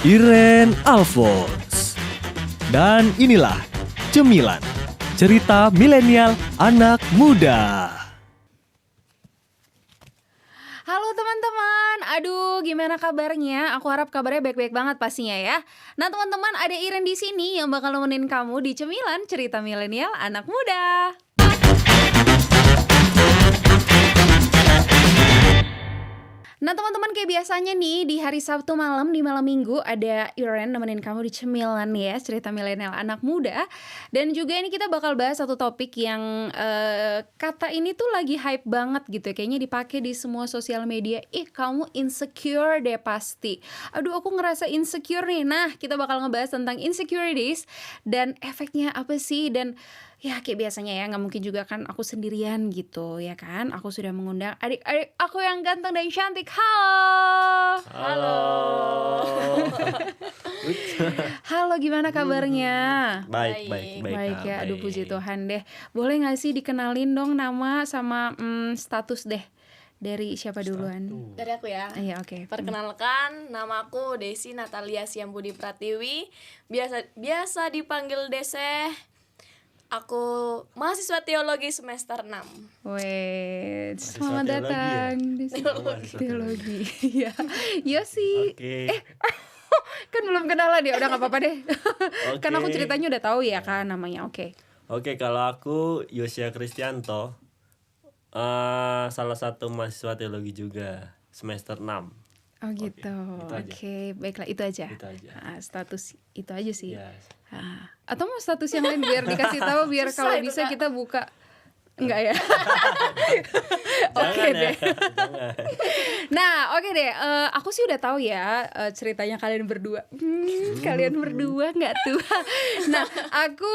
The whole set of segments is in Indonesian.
Iren Alphonse. Dan inilah Cemilan, cerita milenial anak muda. Halo teman-teman, aduh gimana kabarnya? Aku harap kabarnya baik-baik banget pastinya ya. Nah teman-teman, ada Iren di sini yang bakal nemenin kamu di Cemilan cerita milenial anak muda. Nah teman-teman, kayak biasanya nih di hari Sabtu malam, di malam minggu ada Iren nemenin kamu di Cemilan ya, cerita milenial anak muda. Dan juga ini kita bakal bahas satu topik yang kata ini tuh lagi hype banget gitu ya. Kayaknya dipakai di semua sosial media. Kamu insecure deh pasti. Aduh aku ngerasa insecure nih. Nah kita bakal ngebahas tentang insecurities dan efeknya apa sih. Dan ya kayak biasanya ya, gak mungkin juga kan aku sendirian gitu ya kan. Aku sudah mengundang adik-adik aku yang ganteng dan cantik. Halo. Halo. Halo, gimana kabarnya? Baik Ya, aduh puji Tuhan deh. Boleh gak sih dikenalin dong nama sama status deh. Dari siapa duluan? Dari aku ya. Iya, oke. Perkenalkan, nama aku Desi Natalia Siambudi Pratiwi. Biasa dipanggil Deseh. Aku mahasiswa teologi semester 6. Weh, selamat teologi datang di teologi. Iya. Iya sih. Oke. Kan belum kenalan ya, udah gak apa-apa deh. Oke. Kan aku ceritanya udah tahu ya kan namanya. Oke. Oke, kalau aku Yosia Kristianto, salah satu mahasiswa teologi juga semester 6. Oh gitu. Itu aja. Oke, baiklah itu aja. Itu aja. Status itu aja sih. Yes. Atau mau status yang lain biar dikasih tahu biar Susah kalau itu, bisa Kak. kita buka. Enggak ya? Jangan deh. Jangan. Nah, oke deh. Aku sih udah tahu ya ceritanya kalian berdua. Kalian berdua nggak tuh? Nah, aku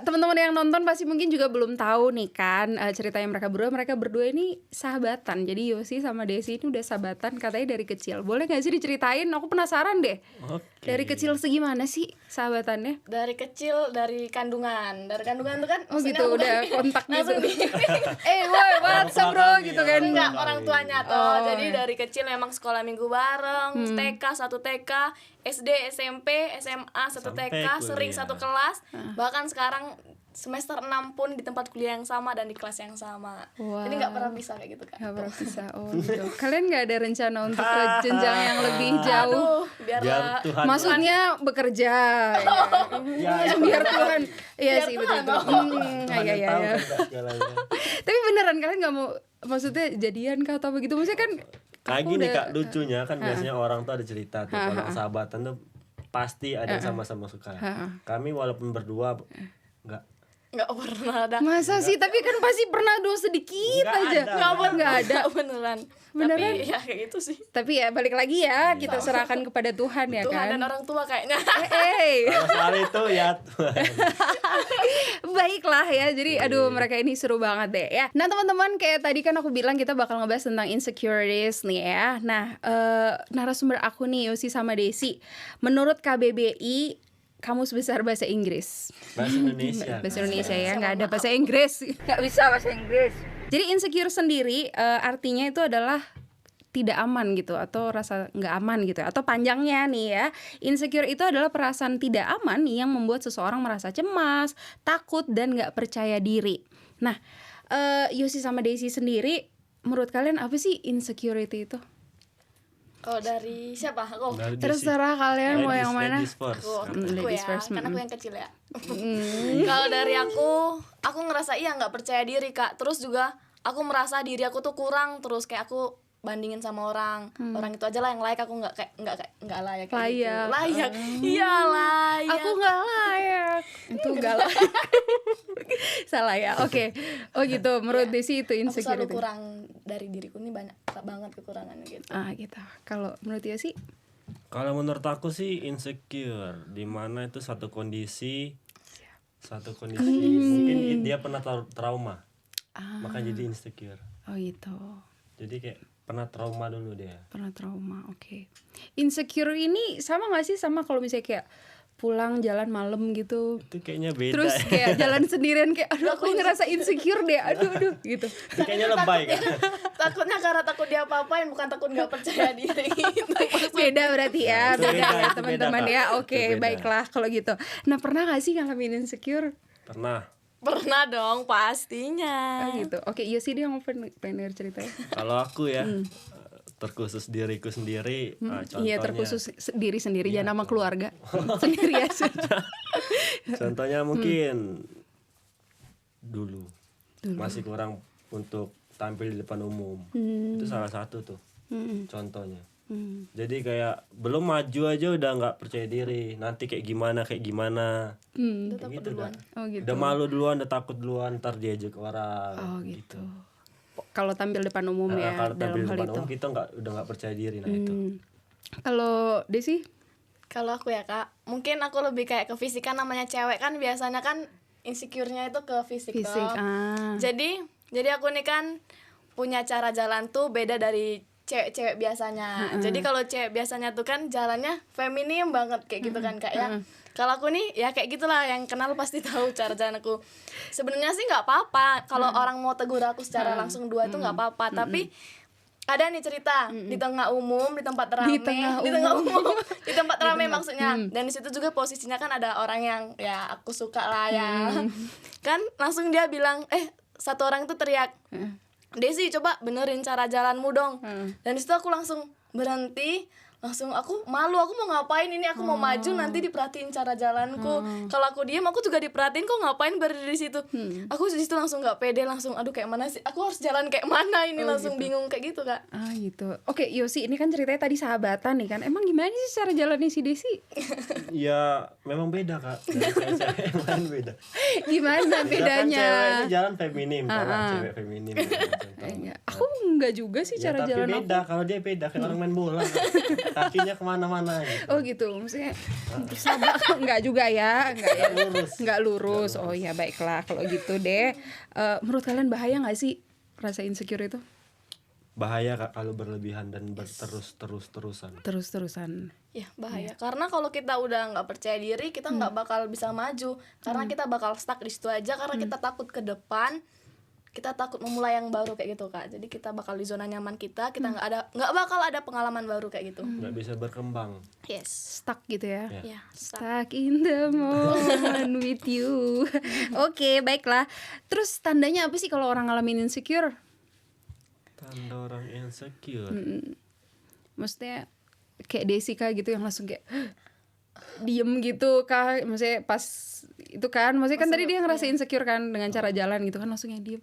teman-teman yang nonton pasti mungkin juga belum tahu nih kan ceritanya mereka berdua. Mereka berdua ini sahabatan. Jadi Yosi sama Desi ini udah sahabatan katanya dari kecil. Boleh nggak sih diceritain? Aku penasaran deh. Oke. Dari kecil segimana sih sahabatannya? Dari kecil, dari kandungan. Dari kandungan tuh kan Oh maksudnya gitu, bukan udah kontak langsung gitu. di- Woi, what's up bro? kami, Gitu kan. Enggak, orang tuanya tuh. Oh, Jadi iya. dari kecil memang sekolah minggu bareng, TK, satu TK, SD, SMP, SMA, satu Sampai TK, sering kuliah. satu kelas. Bahkan sekarang semester 6 pun di tempat kuliah yang sama dan di kelas yang sama. Wow. Jadi nggak pernah bisa kayak gitu kan. Gak pernah bisa. Oh gitu. Kalian gak ada rencana untuk ke jenjang yang lebih jauh? Aduh, Biar biarlah Tuhan. Maksudnya bekerja Ya, biar Tuhan. Iya Biar sih Tuhan, betul. Tuhan yang tahu kan segalanya. Tapi beneran kalian gak mau, maksudnya jadian kah atau begitu? Maksudnya kan Kayak aku gini udah- Kak, lucunya kan biasanya orang tuh ada cerita tuh kalau sahabatan tuh pasti ada yang sama-sama suka. Kami walaupun berdua enggak pernah ada. Masa sih? Tapi kan pasti pernah dong sedikit Nggak aja. ada. Nggak ada. Beneran. Beneran? Tapi ya kayak gitu sih. Tapi ya balik lagi ya, kita serahkan kepada Tuhan ya Tuhan kan. dan orang tua kayaknya. Kalau soal itu ya Tuhan. Baiklah ya, jadi aduh mereka ini seru banget deh ya. Nah teman-teman, kayak tadi kan aku bilang kita bakal ngebahas tentang insecurities nih ya. Nah narasumber aku nih Yosi sama Desi. Menurut KBBI, Kamus Besar Bahasa Inggris. Bahasa Indonesia. Bahasa Kak. Indonesia ya, nggak ada bahasa Inggris. Nggak bisa bahasa Inggris. Jadi insecure sendiri artinya itu adalah tidak aman gitu atau rasa nggak aman gitu atau panjangnya nih ya, insecure itu adalah perasaan tidak aman yang membuat seseorang merasa cemas, takut dan nggak percaya diri. Nah Yosi sama Daisy sendiri, menurut kalian apa sih insecurity itu? Oh, dari siapa? Aku. Dari Terserah kalian mau yang mana. Ladies first. Aku Ladies ya, first, kan aku yang kecil ya. Kalau dari aku ngerasa nggak percaya diri Kak. Terus juga aku merasa diri aku tuh kurang. Terus kayak aku bandingin sama orang itu aja lah yang layak, aku nggak layak kayak gitu. Layak. Layak, iya layak. Aku nggak layak. Itu nggak layak. Salah ya. Oke. Oh gitu. Menurut Desi itu Aku selalu insecurity. kurang dari diriku ini, banyak banget kekurangannya gitu. Gitu. Kalau menurut Yosi? Kalau menurut aku sih insecure, di mana itu satu kondisi mungkin dia pernah trauma, maka jadi insecure. Oh gitu. Jadi kayak pernah trauma dulu dia. Pernah trauma. Oke. Insecure ini sama nggak sih sama kalau misalnya kayak pulang jalan malam gitu. Itu kayaknya beda. Terus kayak jalan sendirian kayak aduh aku ngerasa insecure deh. Aduh gitu. Itu kayaknya lebay kan. Takutnya karena takut dia apa-apain, bukan takut nggak percaya diri gitu. Beda berarti ya, Itu beda beda, ya itu teman-teman beda, ya. Kak. Oke, Itu beda. baiklah kalau gitu. Nah, pernah gak sih ngalamin insecure? Pernah. Pernah dong pastinya. Oh gitu. Oke, iya sih dia mau pengen denger ceritanya. Kalau aku ya terkhusus diriku sendiri, contohnya. Iya, terkhusus diri sendiri jangan sama keluarga. Sendiri aja. Contohnya mungkin dulu masih kurang untuk tampil di depan umum. Itu salah satu tuh contohnya. Jadi kayak belum maju aja udah nggak percaya diri. Nanti kayak gimana Udah Kayak takut gitu duluan. dah. Oh gitu. Udah malu duluan, udah takut duluan, ntar diajak orang. Oh gitu. Kalau tampil depan umum Nah, ya kalau dalam tampil di hal depan itu. umum kita udah nggak percaya diri. Nah itu. Kalau Desi? Kalau aku ya kak, mungkin aku lebih kayak ke fisik, kan namanya cewek kan biasanya kan insecure-nya itu ke fisik. Fisik. toh. Ah. Jadi aku nih kan punya cara jalan tuh beda dari cewek-cewek biasanya. Jadi kalau cewek biasanya tuh kan jalannya feminim banget kayak gitu kan kak ya. Kalau aku nih ya kayak gitulah, yang kenal pasti tahu cara jalan aku. Sebenarnya sih nggak apa-apa kalau orang mau tegur aku secara langsung dua tuh nggak apa-apa, tapi ada nih cerita di tengah umum, di tempat ramai, di tempat ramai maksudnya. Dan di situ juga posisinya kan ada orang yang ya aku suka lah ya. Kan langsung dia bilang, satu orang itu teriak, Desi coba benerin cara jalanmu dong. Dan di situ aku langsung berhenti, langsung aku malu, aku mau ngapain ini, aku mau maju nanti diperhatiin cara jalanku. Kalau aku diem aku juga diperhatiin, kok ngapain berdiri di situ. Aku di situ langsung nggak pede, langsung aduh kayak mana sih, aku harus jalan kayak mana ini, langsung bingung kayak gitu kak. Ah gitu. Oke, Yosi, ini kan ceritanya tadi sahabatan nih kan. Emang gimana sih cara jalannya si Desi? Ya memang beda kak. Dari cewek yang lain beda. Gimana Kan bedanya? cewek ini jalan feminim, kalau cewek feminim. Enggak. Aku enggak juga sih Ya, cara tapi jalan aku. beda, kalau dia beda kayak orang main bola. Kakinya kemana-mana gitu. Oh gitu, maksudnya sabar enggak juga ya, enggak ya. Lurus. Enggak lurus. Oh ya baiklah kalau gitu deh. Menurut kalian bahaya enggak sih rasa insecure itu? Bahaya kak kalau berlebihan dan terus-terusan. Terus-terusan. Ya bahaya, karena kalau kita udah nggak percaya diri, kita nggak bakal bisa maju, karena kita bakal stuck di situ aja, karena kita takut ke depan, kita takut memulai yang baru kayak gitu kak. Jadi kita bakal di zona nyaman kita nggak bakal ada pengalaman baru kayak gitu. Nggak bisa berkembang. Yes. Stuck gitu ya. Ya, stuck. Stuck in the moment with you. Oke, baiklah. Terus tandanya apa sih kalau orang ngalamin insecure? Tanda orang insecure. Maksudnya kayak Desika gitu yang langsung kayak diem gitu kah, maksudnya pas itu kan, maksudnya kan tadi dia ngerasa insecure kan dengan cara jalan gitu kan, langsung yang diem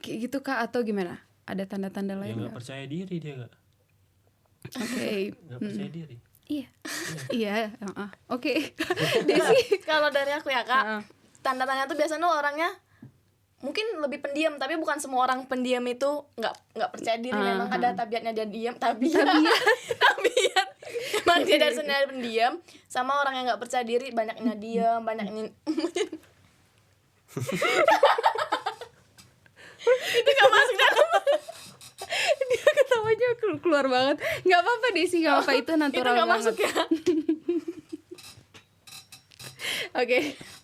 kayak gitu kah, atau gimana? Ada tanda-tanda Ya lain nggak nggak? percaya diri dia kak. Oke. Nggak percaya diri. Iya. Oke. Desi. Kalau dari aku ya kak, tanda-tanda tuh biasanya orangnya mungkin lebih pendiam, tapi bukan semua orang pendiam itu nggak percaya diri. Memang ada tabiatnya dia diam, tabiat. Emang dia dari sendiri pendiam, sama orang yang nggak percaya diri banyaknya diam, banyaknya itu nggak masuk dalam. Dia ketawanya keluar banget. Nggak apa-apa Desi, nggak apa-apa, itu natural Itu nggak banget. masuk ya.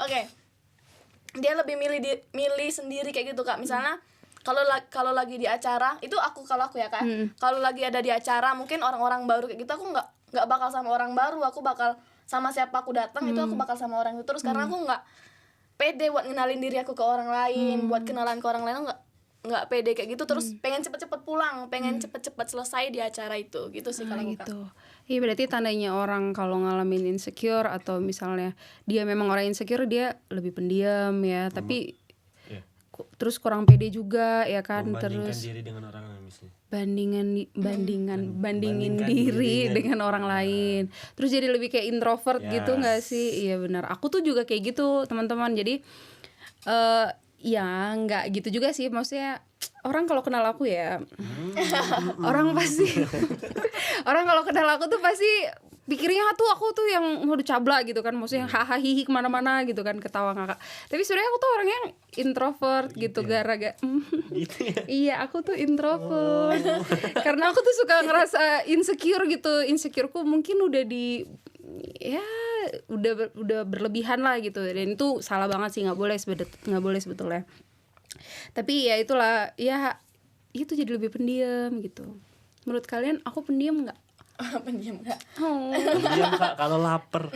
Oke. Dia lebih milih sendiri kayak gitu kak. Misalnya kalau lagi di acara itu kalau aku ya kak, kalau lagi ada di acara mungkin orang-orang baru kayak gitu, aku nggak bakal sama orang baru, aku bakal sama siapa aku datang itu aku bakal sama orang itu terus, karena aku nggak pede buat ngenalin diri aku ke orang lain, buat kenalan ke orang lain, aku nggak pede kayak gitu, terus pengen cepet-cepet pulang, pengen cepet-cepet selesai di acara itu gitu sih kalau aku, Kak. Gitu. Iya, berarti tandanya orang kalau ngalamin insecure atau misalnya dia memang orang insecure, dia lebih pendiam ya, tapi terus kurang pede juga ya kan, Membandingkan terus diri dengan orang lain misalnya. bandingin diri dengan orang lain, terus jadi lebih kayak introvert gitu nggak sih? Iya benar, aku tuh juga kayak gitu teman-teman. Jadi ya nggak gitu juga sih, maksudnya orang kalau kenal aku ya orang kalau kenal aku tuh pasti pikirnya tuh aku tuh yang mau dicablak gitu kan, maksudnya hahaha hihi kemana-mana gitu kan, ketawa ngakak. Tapi sebenarnya aku tuh orangnya introvert gitu gara-gara Gitu ya. iya, aku tuh introvert karena aku tuh suka ngerasa insecure gitu. Insecureku mungkin udah di ya udah berlebihan lah gitu, dan itu salah banget sih, nggak boleh sebetulnya. Tapi ya itulah, ya itu jadi lebih pendiam gitu. Menurut kalian aku pendiam nggak? Pendiam nggak? Oh. Diam Kak kalau lapar.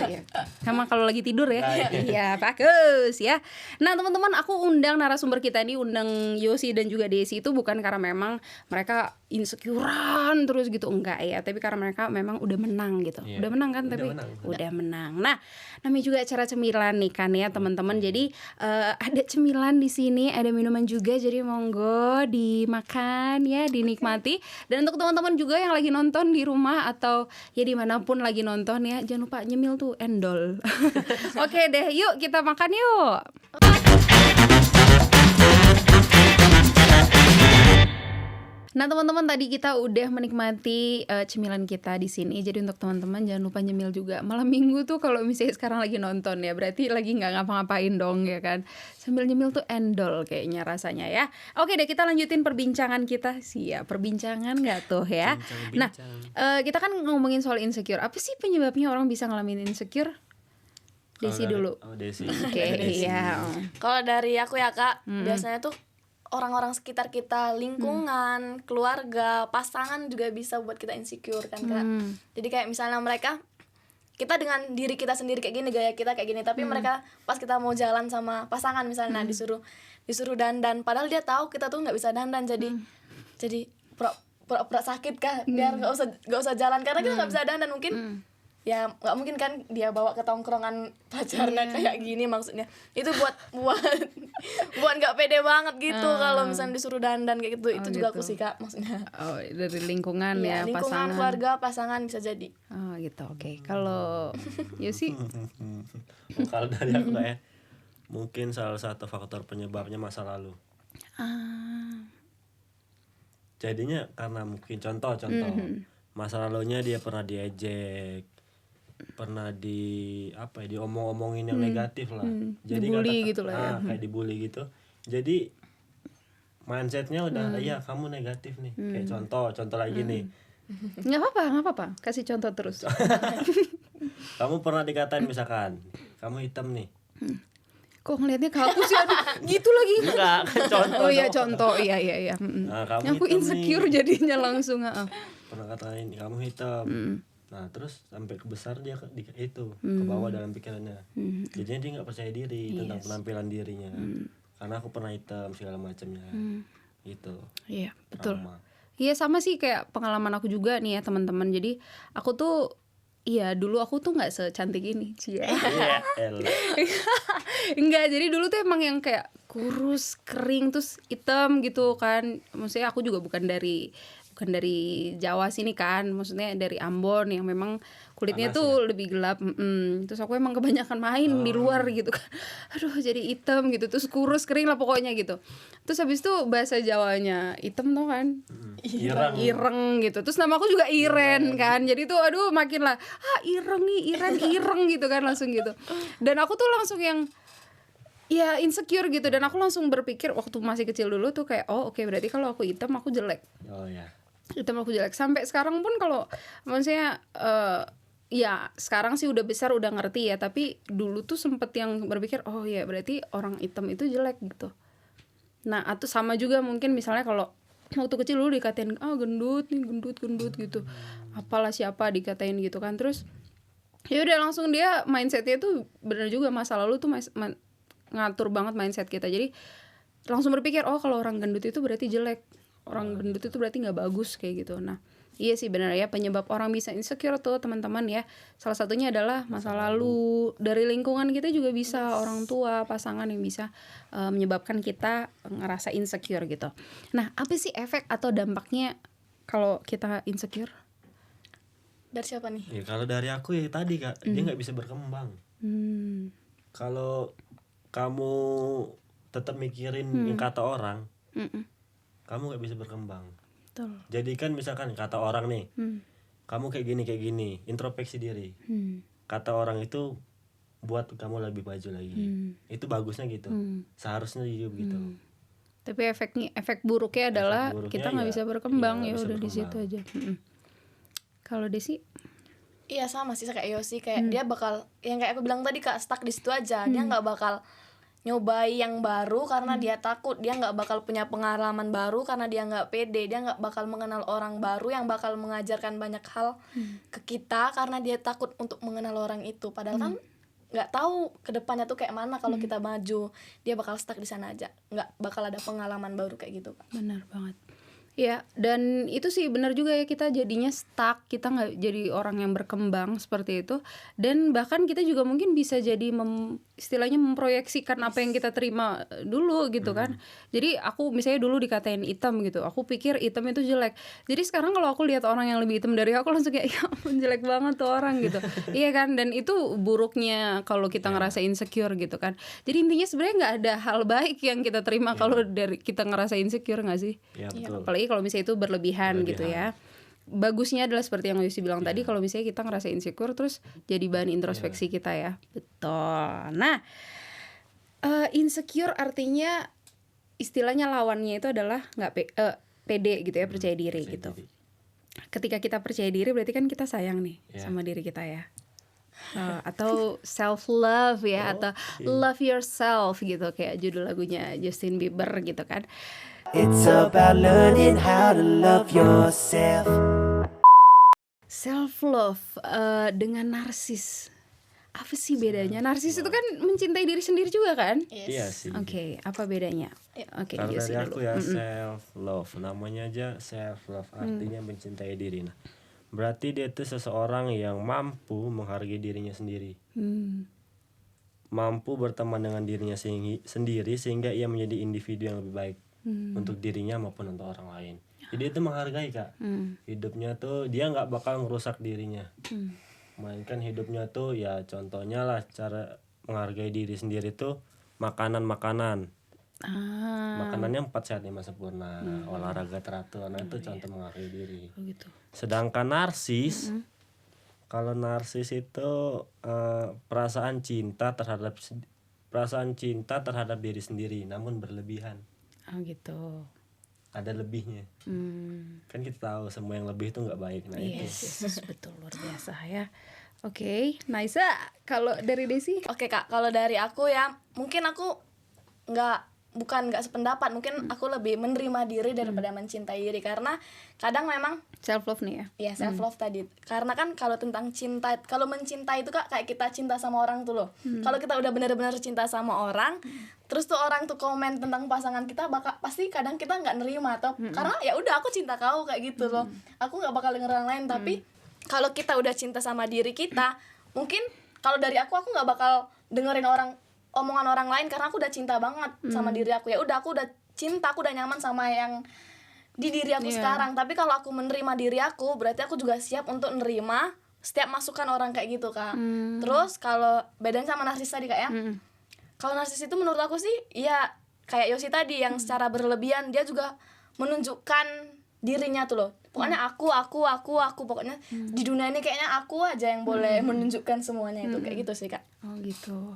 Iya. Sama kalau lagi tidur ya. Nah, Iya, bagus ya. Nah, teman-teman, aku undang narasumber kita ini, undang Yosi dan juga Desi itu bukan karena memang mereka insecurean terus gitu, enggak ya, tapi karena mereka memang udah menang gitu. Iya. Udah menang kan, Udah tapi menang. udah menang. Nah, namanya juga acara cemilan nih kan ya, teman-teman. Jadi ada cemilan di sini, ada minuman juga, jadi monggo dimakan ya, dinikmati. Dan untuk teman-teman juga yang lagi nonton di rumah atau ya dimanapun lagi nonton ya, jangan lupa nyemil tuh endol. Oke deh, yuk kita makan yuk. Nah, teman-teman, tadi kita udah menikmati cemilan kita di sini. Jadi untuk teman-teman jangan lupa nyemil juga. Malam minggu tuh kalau misalnya sekarang lagi nonton ya, berarti lagi nggak ngapa-ngapain dong ya kan. Sambil nyemil tuh endol kayaknya rasanya ya. Oke deh, kita lanjutin perbincangan kita. Siap, perbincangan nggak tuh ya? Nah, kita kan ngomongin soal insecure. Apa sih penyebabnya orang bisa ngalamin insecure? Desi dulu. Oh, Desi. Oke, iya. Kalau dari aku ya Kak, biasanya tuh orang-orang sekitar kita, lingkungan, keluarga, pasangan juga bisa buat kita insecure kan Kak. Jadi kayak misalnya kita dengan diri kita sendiri kayak gini, gaya kita kayak gini, tapi mereka pas kita mau jalan sama pasangan misalnya, disuruh dandan, padahal dia tahu kita tuh nggak bisa dandan, jadi pura-pura sakit kan, biar nggak usah jalan karena kita nggak bisa dandan. Mungkin ya nggak mungkin kan dia bawa ke tongkrongan pacarnya kayak gini, maksudnya itu buat nggak pede banget gitu kalau misalnya disuruh dandan kayak gitu. Itu juga gitu. aku sih Kak, maksudnya Oh, dari lingkungan ya, lingkungan, pasangan. keluarga, pasangan bisa jadi. Oh gitu, oke. Kalau Yosi, Kalau dari aku kayak mungkin salah satu faktor penyebabnya masa lalu. Jadinya karena mungkin contoh masa lalunya dia pernah diejek, pernah diomong-omongin yang negatif lah. Jadi dibully gitu lah ya. kayak dibully gitu. Jadi mindsetnya udah iya kamu negatif nih. Kayak contoh lagi nih. nggak apa-apa, kasih contoh terus. Kamu pernah dikatain misalkan kamu hitam nih. Kok ngelihatnya ke aku sih, aduh, gitu lagi. Enggak, kan contoh. Oh iya, dong. contoh, iya. Nah, kamu Aku hitam insecure nih. jadinya langsung. Pernah katain kamu hitam. Nah terus sampai kebesar dia ke bawah dalam pikirannya. Jadinya dia nggak percaya diri tentang penampilan dirinya. Karena aku pernah hitam segala macamnya. Gitu. Iya, betul. Trauma. Iya, sama sih kayak pengalaman aku juga nih ya, teman-teman. Jadi aku tuh, iya dulu aku tuh nggak secantik ini, Cia. Iya, Enggak, jadi dulu tuh emang yang kayak kurus, kering, terus hitam gitu kan. Maksudnya aku juga bukan dari Jawa sini kan, maksudnya dari Ambon yang memang kulitnya Panas tuh lebih gelap. Terus aku emang kebanyakan main di luar gitu kan. Aduh, jadi hitam gitu, terus kurus, kering lah pokoknya gitu. Terus habis itu bahasa Jawanya hitam tuh kan, ireng gitu. Terus nama aku juga Iren kan, jadi tuh aduh makin lah ireng nih, ireng gitu kan, langsung gitu. Dan aku tuh langsung yang ya insecure gitu, dan aku langsung berpikir waktu masih kecil dulu tuh kayak oke, berarti kalau aku hitam aku jelek. Oh ya. Hitam aku jelek. Sampai sekarang pun kalau maksudnya ya sekarang sih udah besar udah ngerti ya, tapi dulu tuh sempet yang berpikir oh ya berarti orang hitam itu jelek gitu. Nah, atau sama juga mungkin misalnya kalau waktu kecil dulu dikatain gendut nih, gendut gitu, apalah siapa dikatain gitu kan. Terus ya udah langsung dia mindsetnya tuh bener juga, masa lalu tuh ngatur banget mindset kita. Jadi langsung berpikir kalau orang gendut itu berarti jelek, orang gendut itu berarti nggak bagus kayak gitu. Nah, iya sih benar ya, penyebab orang bisa insecure tuh teman-teman ya, salah satunya adalah masa lalu. Dari lingkungan kita juga bisa, orang tua, pasangan yang bisa menyebabkan kita ngerasa insecure gitu. Nah, apa sih efek atau dampaknya kalau kita insecure? Dari siapa nih? Ya kalau dari aku ya tadi Kak, dia nggak bisa berkembang. Kalau kamu tetap mikirin yang kata orang, kamu nggak bisa berkembang. Betul. Jadi kan misalkan kata orang nih, kamu kayak gini, introspeksi diri. Kata orang itu buat kamu lebih maju lagi. Itu bagusnya gitu. Seharusnya juga begitu. Tapi efek buruknya adalah buruknya kita nggak ya, bisa berkembang, iya, ya nggak bisa udah di situ berkembang. aja. Kalau Desi? Iya sama sih kayak Yosi, kayak dia bakal yang kayak aku bilang tadi Kak, stuck di situ aja. Dia nggak bakal nyobai yang baru karena dia takut, dia nggak bakal punya pengalaman baru karena dia nggak pede, dia nggak bakal mengenal orang baru yang bakal mengajarkan banyak hal ke kita karena dia takut untuk mengenal orang itu. Padahal kan nggak tahu kedepannya tuh kayak mana kalau kita maju, dia bakal stuck di sana aja, nggak bakal ada pengalaman baru kayak gitu Kak. Benar banget. Ya, dan itu sih benar juga ya, kita jadinya stuck, kita nggak jadi orang yang berkembang seperti itu. Dan bahkan kita juga mungkin bisa jadi istilahnya memproyeksikan apa yang kita terima dulu gitu kan. Jadi aku misalnya dulu dikatain hitam gitu, aku pikir hitam itu jelek. Jadi sekarang kalau aku lihat orang yang lebih hitam dari aku langsung kayak ya ampun jelek banget tuh orang gitu. Iya kan, dan itu buruknya kalau kita ngerasa insecure gitu kan. Jadi intinya sebenarnya nggak ada hal baik yang kita terima kalau dari kita ngerasa insecure, nggak sih? Ya betul. Apalagi kalau misalnya itu berlebihan gitu ya. Bagusnya adalah seperti yang Yosi bilang tadi, kalau misalnya kita ngerasa insecure terus jadi bahan introspeksi kita ya. Betul. Nah, insecure artinya istilahnya lawannya itu adalah nggak pede gitu ya, percaya diri gitu. Ketika kita percaya diri berarti kan kita sayang nih sama diri kita ya. Atau self love ya, atau love yourself gitu kayak judul lagunya Justin Bieber gitu kan. It's about learning how to love yourself. Self love dengan narsis, apa sih bedanya? Narsis itu kan mencintai diri sendiri juga kan? Iya sih. Oke, apa bedanya? Oke, Kalau Yosi dari dulu. aku ya self love, namanya aja self love, artinya mencintai diri. Nah, berarti dia itu seseorang yang mampu menghargai dirinya sendiri, mampu berteman dengan dirinya sendiri sehingga ia menjadi individu yang lebih baik untuk dirinya maupun untuk orang lain. Jadi itu menghargai Kak. Hidupnya tuh dia nggak bakal ngerusak dirinya, melainkan hidupnya tuh ya contohnya lah cara menghargai diri sendiri tuh makanan-makanannya 4 sehat 5 sempurna, olahraga teratur. Nah itu contoh menghargai diri. Oh gitu. Sedangkan narsis, kalau narsis itu perasaan cinta terhadap diri sendiri namun berlebihan. Oh gitu. Ada lebihnya. Kan kita tahu semua yang lebih itu nggak baik. Nah itu. Yes, betul, luar biasa ya. Oke, Naisa, kalau dari Desi? Oke Kak, kalau dari aku ya mungkin aku bukan nggak sependapat, mungkin aku lebih menerima diri daripada mencintai diri, karena kadang memang Self love nih ya. ya self love tadi, karena kan kalau tentang cinta, kalau mencintai itu Kak kayak kita cinta sama orang tuh loh. Kalau kita udah benar-benar cinta sama orang, terus tuh orang tuh komen tentang pasangan kita, pasti kadang kita nggak nerima atau karena ya udah aku cinta kau kayak gitu loh, aku nggak bakal denger orang lain. Tapi kalau kita udah cinta sama diri kita, mungkin kalau dari aku nggak bakal dengerin omongan orang lain, karena aku udah cinta banget sama diri aku. Ya udah aku udah cinta, aku udah nyaman sama yang di diri aku sekarang. Tapi kalau aku menerima diri aku, berarti aku juga siap untuk nerima setiap masukan orang kayak gitu Kak. Terus kalau bedanya sama narsis tadi Kak ya, kalau narsis itu menurut aku sih ya kayak Yosi tadi yang secara berlebihan, dia juga menunjukkan dirinya tuh loh. Pokoknya aku pokoknya di dunia ini kayaknya aku aja yang boleh menunjukkan semuanya itu kayak gitu sih Kak. Oh gitu.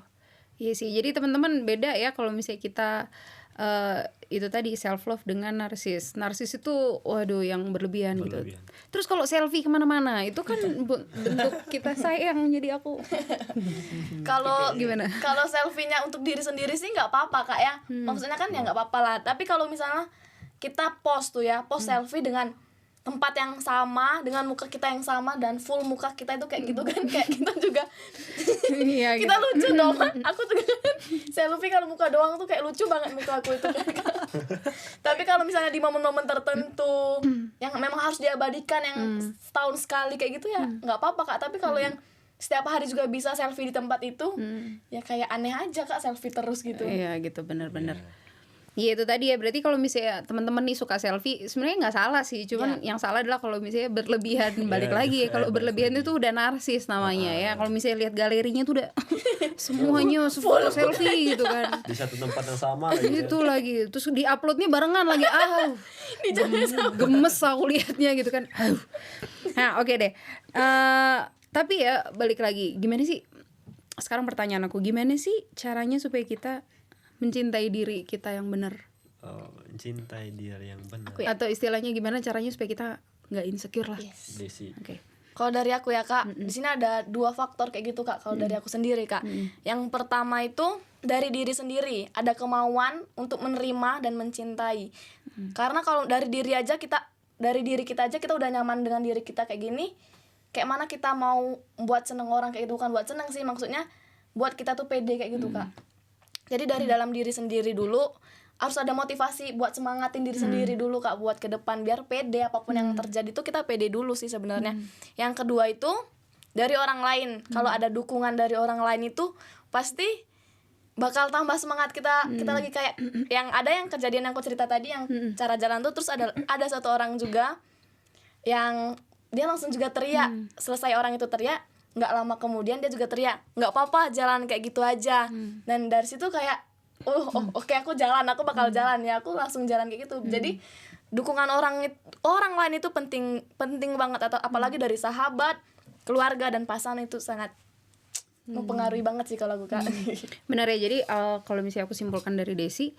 Iya sih, jadi teman-teman beda ya kalau misalnya kita itu tadi self love dengan narsis. Narsis itu waduh yang berlebihan gitu. Terus kalau selfie kemana-mana itu kan bentuk kita sayang, jadi aku. Kalau Gimana? Kalau selfie-nya untuk diri sendiri sih nggak apa-apa Kak ya. Maksudnya kan ya nggak apa-apa lah. Tapi kalau misalnya kita post selfie dengan tempat yang sama, dengan muka kita yang sama dan full muka kita itu kayak gitu kan, kayak kita juga Iya, kita lucu dong. Aku juga kan selfie kalau muka doang tuh kayak lucu banget muka aku itu kan. Tapi kalau misalnya di momen-momen tertentu yang memang harus diabadikan, yang setahun sekali kayak gitu ya nggak apa-apa Kak. Tapi kalau yang setiap hari juga bisa selfie di tempat itu, ya kayak aneh aja Kak, selfie terus gitu. Iya gitu, benar-benar. Iya itu tadi ya, berarti kalau misalnya teman-teman nih suka selfie, sebenarnya nggak salah sih, cuman yang salah adalah kalau misalnya berlebihan. Balik lagi ya, kalau berlebihan itu udah narsis namanya ya. Kalau misalnya lihat galerinya tuh udah semuanya full selfie gitu kan. Di satu tempat yang sama lagi. Itu lagi, terus diuploadnya barengan lagi, gemes aku liatnya gitu kan. Nah oke deh, tapi ya balik lagi, gimana sih? Sekarang pertanyaan aku, gimana sih caranya supaya kita mencintai diri kita yang benar? Mencintai diri yang benar. Atau istilahnya gimana caranya supaya kita nggak insecure lah? Desi. Oke. Kalau dari aku ya kak, di sini ada 2 faktor kayak gitu kak. Kalau dari aku sendiri kak, yang pertama itu dari diri sendiri, ada kemauan untuk menerima dan mencintai. Karena kalau dari diri kita aja kita udah nyaman dengan diri kita kayak gini, kayak mana kita mau buat seneng orang kayak gitu, bukan buat seneng sih, maksudnya buat kita tuh pede kayak gitu kak. Jadi dari dalam diri sendiri dulu harus ada motivasi buat semangatin diri sendiri dulu kak, buat ke depan biar pede apapun yang terjadi tuh kita pede dulu sih sebenarnya. Yang kedua itu dari orang lain. Kalau ada dukungan dari orang lain itu pasti bakal tambah semangat kita. Kita lagi kayak yang kejadian yang aku cerita tadi yang cara jalan tuh, terus ada satu orang juga yang dia langsung juga teriak. Selesai orang itu teriak, nggak lama kemudian dia juga teriak, nggak apa-apa jalan kayak gitu aja. Dan dari situ kayak oke, aku bakal jalan ya, aku langsung jalan kayak gitu. Jadi dukungan orang lain itu penting banget, atau apalagi dari sahabat, keluarga dan pasangan itu sangat mempengaruhi banget sih kalau aku kak. Benar ya, jadi kalau misalnya aku simpulkan dari Desi,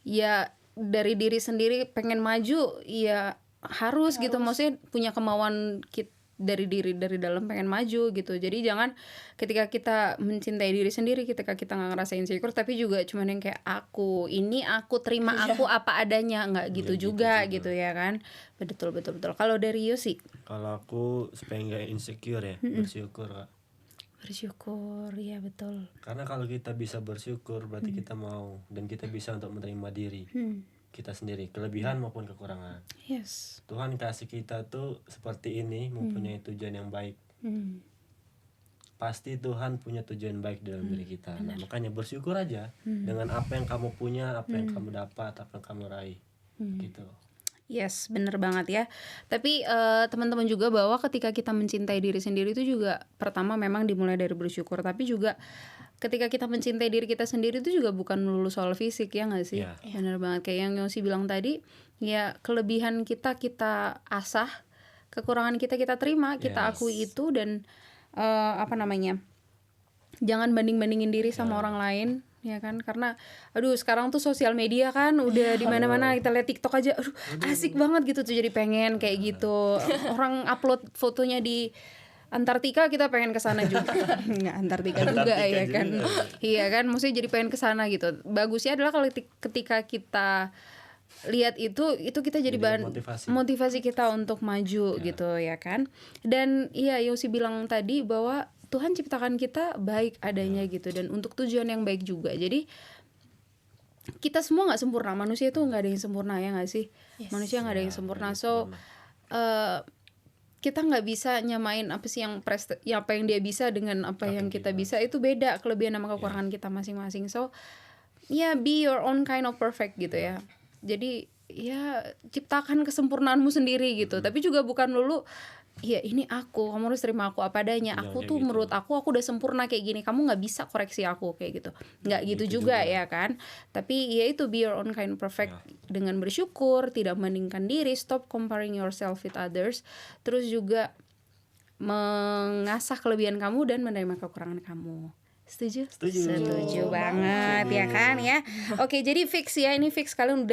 ya dari diri sendiri pengen maju, ya harus gitu, maksudnya punya kemauan dari dalam pengen maju gitu. Jadi jangan ketika kita mencintai diri sendiri, ketika kita nggak ngerasain insecure, tapi juga cuman yang kayak aku terima aku apa adanya, nggak gitu juga gitu ya kan. Betul. Kalau dari Yosi? Kalau aku supaya nggak insecure ya, bersyukur kak. Bersyukur, ya betul. Karena kalau kita bisa bersyukur berarti kita mau dan kita bisa untuk menerima diri kita sendiri, kelebihan maupun kekurangan. Yes. Tuhan kasih kita tuh seperti ini, mempunyai tujuan yang baik. Pasti Tuhan punya tujuan baik dalam diri kita. Nah, makanya bersyukur aja dengan apa yang kamu punya, apa yang kamu dapat, apa yang kamu raih. Gitu. Yes, bener banget ya. Tapi teman-teman juga bahwa ketika kita mencintai diri sendiri itu juga pertama memang dimulai dari bersyukur, tapi juga ketika kita mencintai diri kita sendiri itu juga bukan melulu soal fisik, ya nggak sih? Yeah. Bener banget kayak yang Yosi bilang tadi, ya kelebihan kita asah, kekurangan kita terima, kita akui itu, dan jangan banding-bandingin diri sama orang lain, ya kan? Karena sekarang tuh sosial media kan udah di mana-mana, kita lihat TikTok aja asik banget gitu tuh, jadi pengen kayak gitu. Orang upload fotonya di Antartika, kita pengen ke sana juga. Nggak Antartika juga ya kan. Iya kan, maksudnya jadi pengen ke sana gitu. Bagusnya adalah kalau ketika kita lihat itu kita jadi bahan motivasi kita untuk maju gitu ya kan. Dan iya Yosi bilang tadi bahwa Tuhan ciptakan kita baik adanya gitu, dan untuk tujuan yang baik juga. Jadi kita semua nggak sempurna, manusia itu nggak ada yang sempurna, ya nggak sih? Manusia nggak ada yang sempurna. So kita nggak bisa nyamain apa sih apa yang dia bisa dengan apa yang kita bisa. Itu beda, kelebihan sama kekurangan kita masing-masing. So be your own kind of perfect gitu ya. Jadi ciptakan kesempurnaanmu sendiri gitu. Tapi juga bukan lulu ini kamu harus terima aku apa adanya. Aku tuh gitu. Menurut aku udah sempurna kayak gini, kamu nggak bisa koreksi aku kayak gitu. Nggak gitu juga ya kan. Tapi itu be your own kind of perfect dengan bersyukur, tidak membandingkan diri, stop comparing yourself with others. Terus juga mengasah kelebihan kamu dan menerima kekurangan kamu. Setuju banget ya kan ya. Oke, jadi fix ya, ini fix, kalian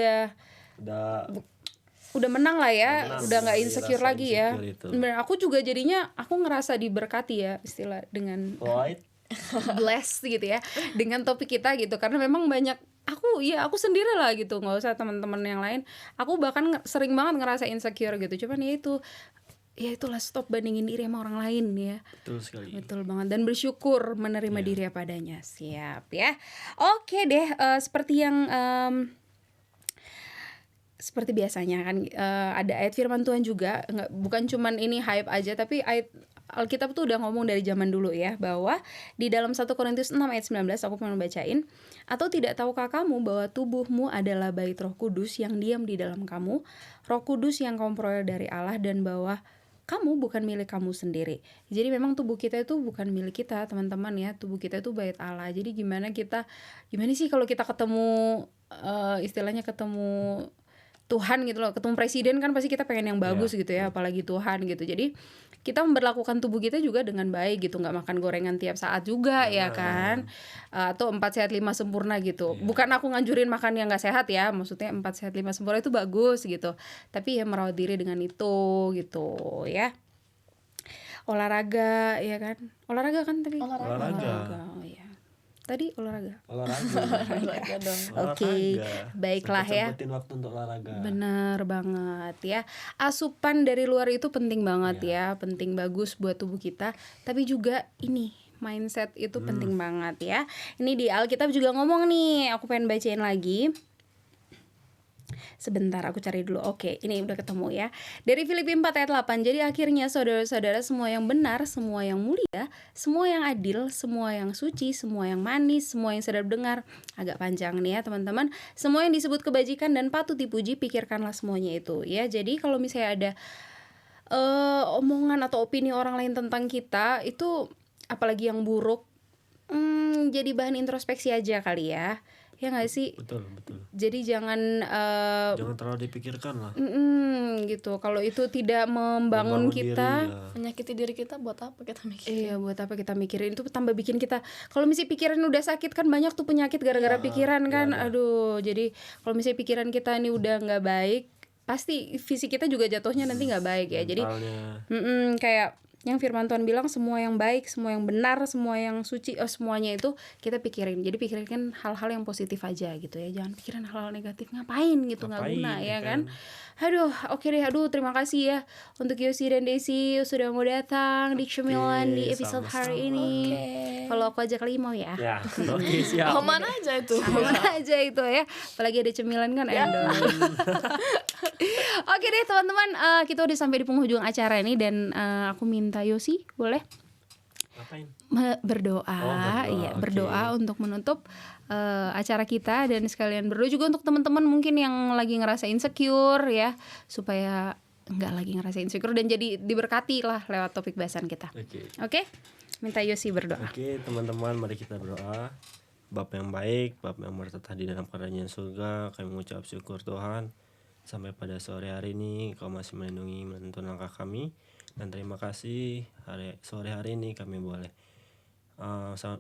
udah menang lah ya, udah nggak insecure lagi ya. Bener, aku juga jadinya aku ngerasa diberkati ya, istilah dengan blessed gitu ya dengan topik kita gitu, karena memang banyak aku sendiri lah gitu, nggak usah teman-teman yang lain. Aku bahkan sering banget ngerasa insecure gitu, cuman itulah, stop bandingin diri sama orang lain ya. Betul sekali. Betul banget, dan bersyukur menerima diri apa adanya. Siap ya. Oke deh, seperti yang seperti biasanya kan ada ayat firman Tuhan juga, bukan cuman ini hype aja, tapi ayat Alkitab tuh udah ngomong dari zaman dulu ya, bahwa di dalam 1 Korintus 6 ayat 19, aku pengen bacain. Atau tidak tahukah kamu bahwa tubuhmu adalah bait Roh Kudus yang diam di dalam kamu, Roh Kudus yang kamu peroleh dari Allah, dan bahwa kamu bukan milik kamu sendiri. Jadi memang tubuh kita itu bukan milik kita, teman-teman ya. Tubuh kita itu bait Allah. Jadi gimana sih kalau kita ketemu istilahnya ketemu Tuhan gitu loh, ketemu presiden kan pasti kita pengen yang bagus gitu ya, apalagi Tuhan gitu. Jadi kita memperlakukan tubuh kita juga dengan baik gitu, nggak makan gorengan tiap saat juga ya kan, atau 4 sehat 5 sempurna gitu. Bukan aku nganjurin makan yang nggak sehat ya, maksudnya 4 sehat 5 sempurna itu bagus gitu, tapi ya merawat diri dengan itu gitu ya. olahraga, ya kan? Olahraga kan tadi? Olahraga. Oh iya. Tadi olahraga. Olahraga dong. Oke, baiklah ya. Sempetin waktu untuk olahraga. Bener banget ya. Asupan dari luar itu penting banget ya, penting bagus buat tubuh kita. Tapi juga ini mindset itu penting banget ya. Ini di Alkitab juga ngomong nih, aku pengen bacain lagi. Sebentar aku cari dulu. Oke, ini udah ketemu ya. Dari Filipi 4 ayat 8. Jadi akhirnya saudara-saudara, semua yang benar, semua yang mulia, semua yang adil, semua yang suci, semua yang manis, semua yang sedap dengar. Agak panjang nih ya teman-teman. Semua yang disebut kebajikan dan patut dipuji, pikirkanlah semuanya itu ya. Jadi kalau misalnya ada omongan atau opini orang lain tentang kita, itu apalagi yang buruk, jadi bahan introspeksi aja kali ya. Ya nggak sih? Betul. Jadi jangan Jangan terlalu dipikirkan lah. gitu. Kalau itu tidak membangun Membangun kita, diri, ya. Menyakiti diri kita buat apa kita mikir? iya buat apa kita mikirin, itu tambah bikin kita, kalau misalnya pikiran udah sakit kan banyak tuh penyakit gara-gara pikiran kan. Aduh, jadi kalau misalnya pikiran kita ini udah nggak baik, pasti fisik kita juga jatuhnya nanti nggak baik ya. Jadi Mentalnya. kayak yang firman Tuhan bilang, semua yang baik, semua yang benar, semua yang suci, semuanya itu kita pikirin. Jadi pikirin hal-hal yang positif aja gitu ya. Jangan pikirin hal-hal negatif, ngapain gitu, nggak guna ya kan. Aduh, oke deh. Aduh, terima kasih ya untuk Yosi dan Desi sudah mau datang di Cemilan di episode hari ini. Kalau aku ajak lagi mau ya. Ya, oke siap. Oh, mana aja itu? Mana aja itu ya. Apalagi ada cemilan kan endorse. Oke deh teman-teman, kita udah sampai di penghujung acara ini dan aku minta Yosi boleh Ngapain? berdoa, iya, oke. berdoa untuk menutup acara kita, dan sekalian berdoa juga untuk teman-teman mungkin yang lagi ngerasa insecure ya, supaya nggak lagi ngerasa insecure dan jadi diberkati lah lewat topik bahasan kita. Oke? Minta Yosi berdoa. Oke, teman-teman, mari kita berdoa. Bapa yang baik, Bapa yang bertetap di dalam kerajaan surga, kami mengucap syukur Tuhan. Sampai pada sore hari ini Kau masih melindungi, menuntun langkah kami. Dan terima kasih sore hari ini kami boleh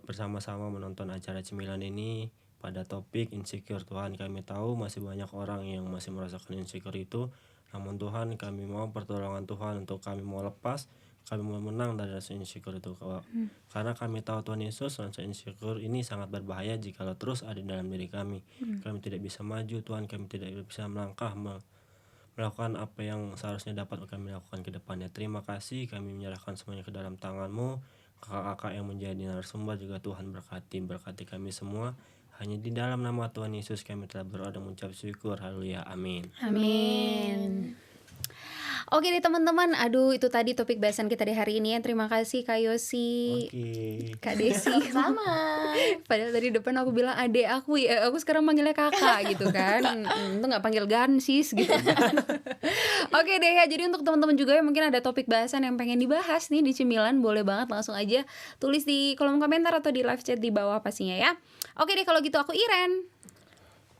bersama-sama menonton acara Cemilan ini pada topik insecure. Tuhan, kami tahu masih banyak orang yang masih merasakan insecure itu. Namun Tuhan, kami mau pertolongan Tuhan untuk kami mau lepas, kami mau menang dari rasa insecure itu. Karena kami tahu Tuhan Yesus, rasa insecure ini sangat berbahaya jikalau terus ada dalam diri kami. Kami tidak bisa maju Tuhan, kami tidak bisa melangkah melakukan apa yang seharusnya dapat kami lakukan ke depannya. Terima kasih, kami menyerahkan semuanya ke dalam tangan-Mu. Kakak-kakak yang menjadi narasumber juga Tuhan berkati kami semua. Hanya di dalam nama Tuhan Yesus kami telah berdoa dan mengucap syukur. Haleluya, amin. Amin. Oke deh teman-teman, aduh itu tadi topik bahasan kita di hari ini ya. Terima kasih Kak Yosi, Kak Desi. Sama. Padahal tadi depan aku bilang adek aku ya, aku sekarang manggilnya kakak gitu kan. Itu nggak panggil gansis gitu kan. Oke deh ya, jadi untuk teman-teman juga yang mungkin ada topik bahasan yang pengen dibahas nih di Cemilan, boleh banget langsung aja tulis di kolom komentar atau di live chat di bawah pastinya ya. Oke deh, kalau gitu aku Iren.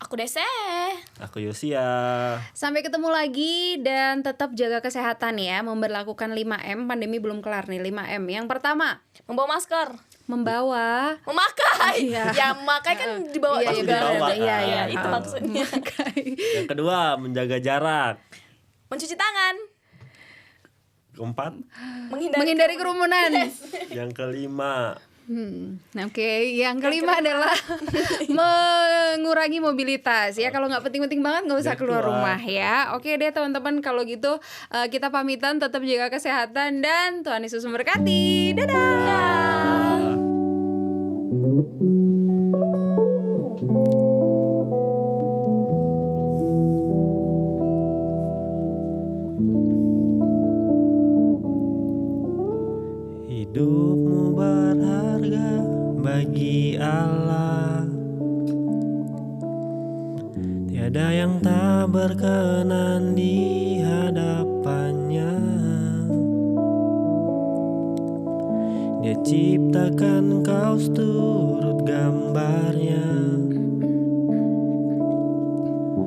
Aku Dese. Aku Yosia. Sampai ketemu lagi dan tetap jaga kesehatan ya. Memberlakukan 5M, pandemi belum kelar nih. 5M. Yang pertama, Membawa masker. membawa. Memakai. Iya. Ya memakai kan dibawa Iya, juga. dibawa. Iya, itu Ah. maksudnya. Yang kedua, menjaga jarak. Mencuci tangan. Keempat, Menghindari kerumunan. yang kelima, Oke, yang kelima adalah mengurangi mobilitas ya. Kalau nggak penting-penting banget nggak usah keluar rumah ya. Oke deh teman-teman, kalau gitu kita pamitan, tetap jaga kesehatan dan Tuhan Yesus memberkati. Dadah. hidupmu berharga bagi Allah. Tiada yang tak berkenan di hadapannya. Dia ciptakan kau seturut gambarnya.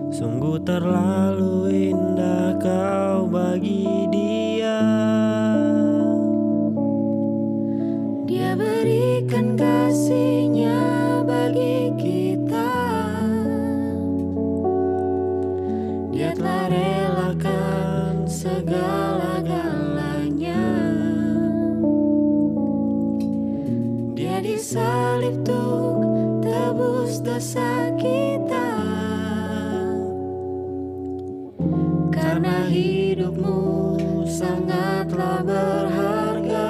Sungguh terlalu indah kau bagi dia. Dia berikan kasih-Nya bagi kita. Dia telah relakan segala-galanya. Dia disalib untuk tebus dosa kita. Karena hidupmu sangatlah berharga.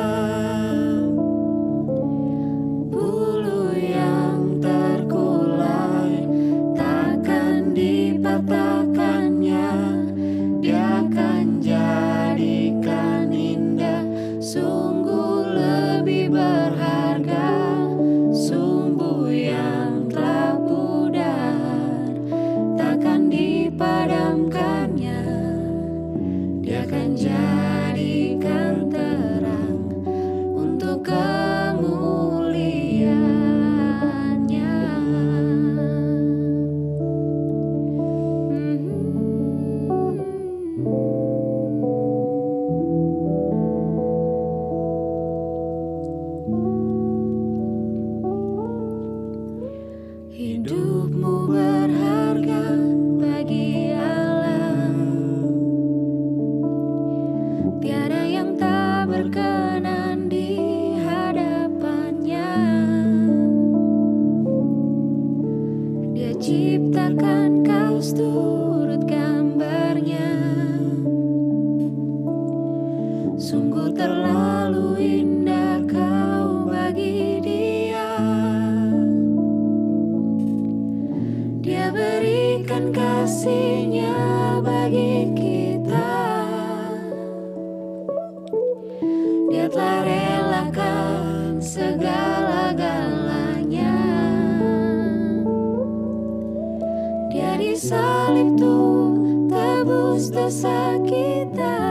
Bulu yang terkulai takkan dipatahkannya. Dia akan jadikan indah, sungguh lebih berharga. Sumbu yang telah pudar takkan dipadamkannya. Dia akan jadikan terang untuk kemuliaannya. Hidupmu berharga bagi Allah. Tiada yang tak berkenan di hadapannya. Dia ciptakan kau seturut gambarnya. Sungguh terlalu indah kau bagi Dia. Dia berikan kasih-Nya bagi kita. Dia telah relakan segala-galanya. Dia disalib untuk tebus dosa kita.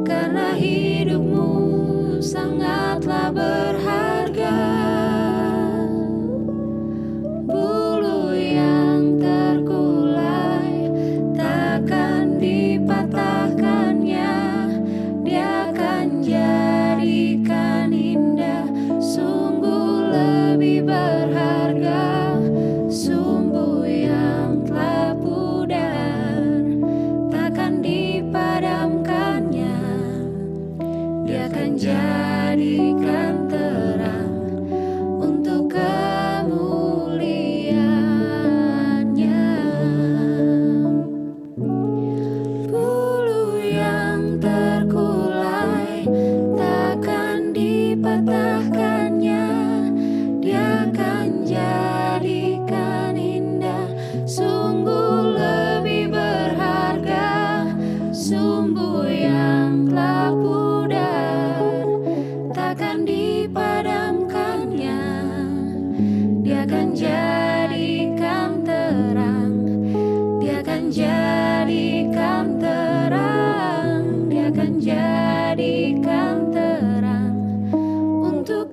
Karena hidupmu sangatlah berharga. Bulu yang terkulai takkan dipatahkannya. Dia akan jadikan indah, sungguh lebih berharga. Sumbu yang telah pudar takkan dipadamkannya. Dia akan jadikan terang untuk kemuliaannya. Bulu yang terkulai takkan dipatahkannya. Dia akan jadikan indah, sungguh lebih berharga. Sumbu yang telah pudar takkan dipadamkannya. Dia akan jadikan terang. Dia akan jadikan terang. Dia akan jadikan terang untuk